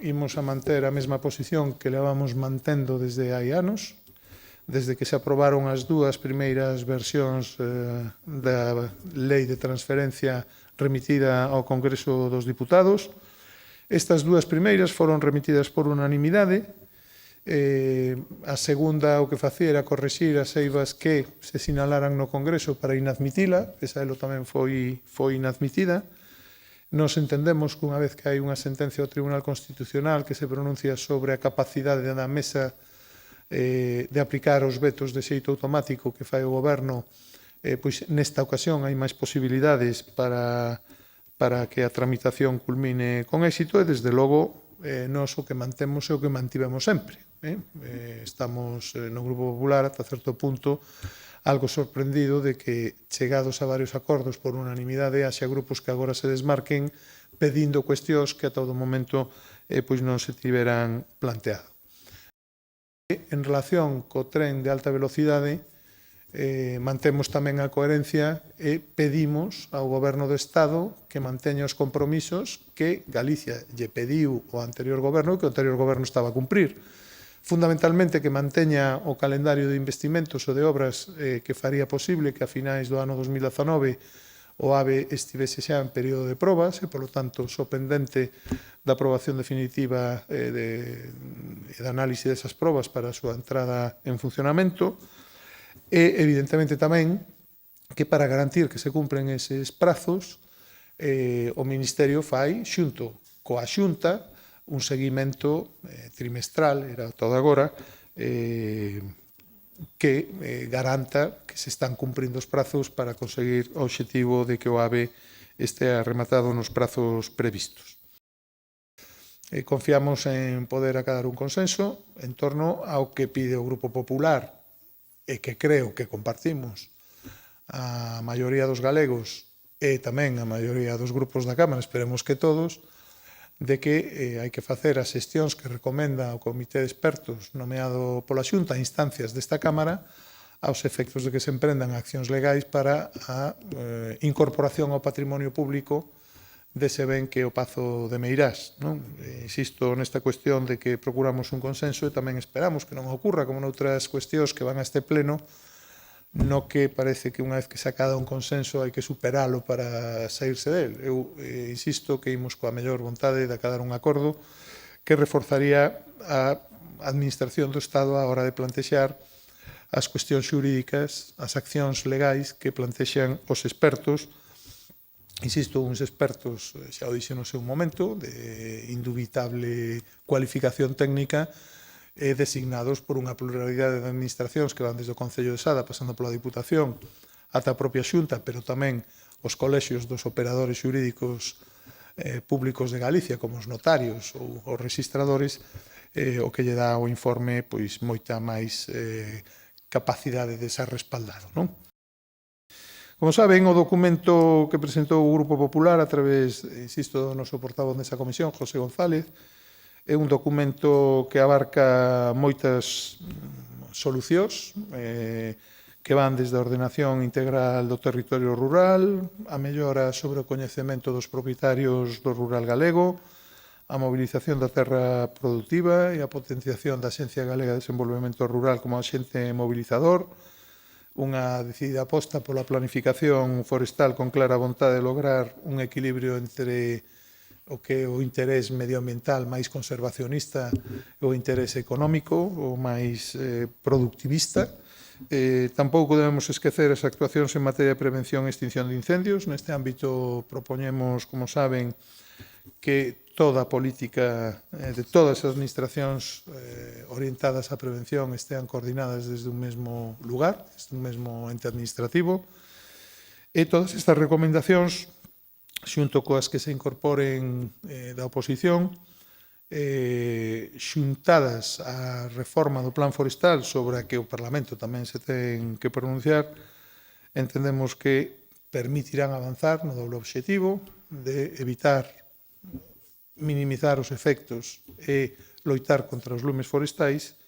imos a manter a mesma posición que levamos mantendo desde hai anos, desde que se aprobaron as dúas primeiras versións da Lei de Transferencia remitida ao Congreso dos Diputados. Estas dúas primeiras foron remitidas por unanimidade. A segunda o que facía era correxir as eivas que se sinalaran no Congreso para inadmitila, esa tamén foi inadmitida. Nos entendemos que unha vez que hai unha sentencia do Tribunal Constitucional que se pronuncia sobre a capacidade da Mesa de aplicar os vetos de xeito automático que fai o Goberno, pois nesta ocasión hai máis posibilidades para que a tramitación culmine con éxito e, desde logo, nós o que mantemos é o que mantivemos sempre. Estamos no Grupo Popular, ata certo punto, algo sorprendido de que, chegados a varios acordos por unanimidade, haxa grupos que agora se desmarquen pedindo cuestións que a todo momento non se tiveran planteado. En relación co tren de alta velocidade, mantemos tamén a coherencia e pedimos ao Goberno do Estado que manteña os compromisos que Galicia lle pediu ao anterior Goberno e que o anterior Goberno estaba a cumprir. Fundamentalmente que manteña o calendario de investimentos ou de obras que faría posible que a finais do ano 2019 o AVE estivese xa en período de probas e, polo tanto, só pendente da aprobación definitiva e de análise desas probas para a súa entrada en funcionamento. E, evidentemente, tamén que para garantir que se cumpren eses prazos, o Ministerio fai, xunto coa Xunta, un seguimento trimestral, era todo agora, que garanta que se están cumprindo os prazos para conseguir o obxectivo de que o AVE estea rematado nos prazos previstos. Confiamos en poder acadar un consenso en torno ao que pide o Grupo Popular e que creo que compartimos a maioría dos galegos e tamén a maioría dos grupos da Cámara, esperemos que todos, de que hai que facer as xestións que recomenda o Comité de Expertos nomeado pola Xunta a instancias desta Cámara aos efectos de que se emprendan accións legais para a incorporación ao patrimonio público dese ben que é o Pazo de Meirás. Insisto nesta cuestión de que procuramos un consenso e tamén esperamos que non ocorra como noutras cuestións que van a este pleno, no que parece que unha vez que se acada un consenso hai que superalo para saírse del. Eu insisto que imos coa mellor vontade de acadar un acordo que reforzaría a Administración do Estado á hora de plantexar as cuestións xurídicas, as accións legais que plantexan os expertos. Insisto, uns expertos, xa o dixen no seu momento, de indubitable cualificación técnica, designados por unha pluralidade de administracións que van desde o Concello de Sada, pasando pola Diputación, ata a propia Xunta, pero tamén os colexios dos operadores xurídicos públicos de Galicia, como os notarios ou os registradores, o que lle dá o informe pois moita máis capacidade de ser respaldado. Como saben, o documento que presentou o Grupo Popular a través, insisto, do noso portavoz nesa comisión, José González, é un documento que abarca moitas solucións que van desde a ordenación integral do territorio rural, a mellora sobre o coñecemento dos propietarios do rural galego, a mobilización da terra productiva e a potenciación da Axencia Galega de Desenvolvemento Rural como axente mobilizador, unha decidida aposta pola planificación forestal con clara vontade de lograr un equilibrio entre o que é o interés medioambiental máis conservacionista e o interés económico, o máis productivista. Tampouco debemos esquecer as actuacións en materia de prevención e extinción de incendios. Neste ámbito propoñemos, como saben, que toda a política de todas as administracións orientadas á prevención estean coordinadas desde un mesmo lugar, desde un mesmo ente administrativo. E todas estas recomendacións, xunto coas que se incorporen da oposición, xuntadas á reforma do Plan Forestal sobre a que o Parlamento tamén se ten que pronunciar, entendemos que permitirán avanzar no doble obxectivo de evitar, minimizar os efectos e loitar contra os lumes forestais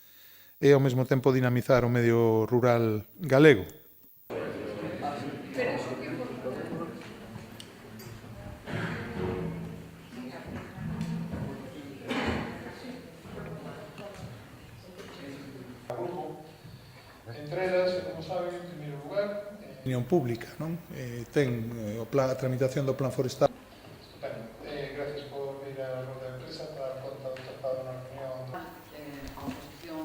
e, ao mesmo tempo, dinamizar o medio rural galego. Entre elas, como saben, en primeiro lugar, opinión pública, non? Ten a tramitación do plan forestal. Bueno, gracias por vir a rueda de prensa para conta do tratado na reunión. A oposición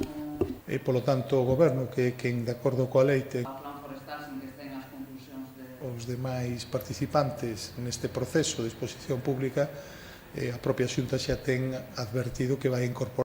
E, polo tanto, o Goberno, que é quen, de acordo coa lei, ten ao plan forestal sin que estén as conclusións de... os demais participantes neste proceso de exposición pública, a propia Xunta xa ten advertido que vai incorporar